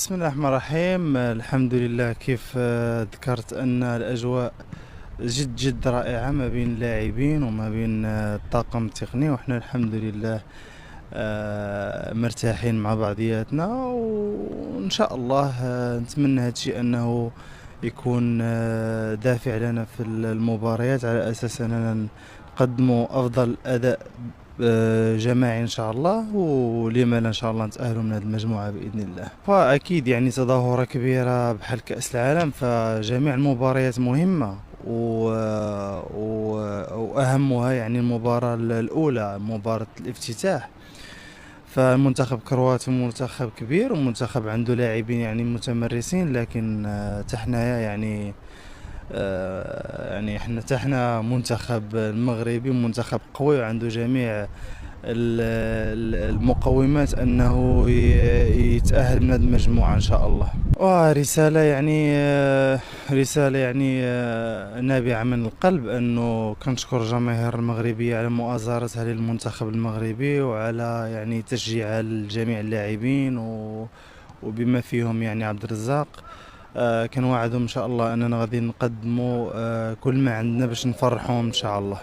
بسم الله الرحمن الرحيم. الحمد لله. كيف ذكرت أن الأجواء جد جد رائعة ما بين اللاعبين وما بين الطاقم التقني، وإحنا الحمد لله مرتاحين مع بعضياتنا، وإن شاء الله نتمنى هذا الشيء أنه يكون دافع لنا في المباريات، على أساس أننا نقدموا أفضل أداء جماعي إن شاء الله، ولما لا إن شاء الله نتأهلوا من هذه المجموعة بإذن الله. فأكيد يعني تظاهرة كبيرة بحال كأس العالم، فجميع المباريات مهمة و... وأهمها يعني المباراة الأولى، مباراة الافتتاح. فالمنتخب كرواتي منتخب كبير، ومنتخب عنده لاعبين يعني متمرسين، لكن تحنايا يعني احنا منتخب المغربي منتخب قوي، وعنده جميع المقومات انه يتأهل من هذه المجموعة ان شاء الله. ورسالة يعني رسالة يعني نابعة من القلب، انه كنشكر الجماهير المغربية على مؤازرتها للمنتخب المغربي، وعلى يعني تشجيعها لجميع اللاعبين وبما فيهم يعني عبد الرزاق. كنوعدهم ان شاء الله اننا غادي نقدموا كل ما عندنا باش نفرحهم ان شاء الله.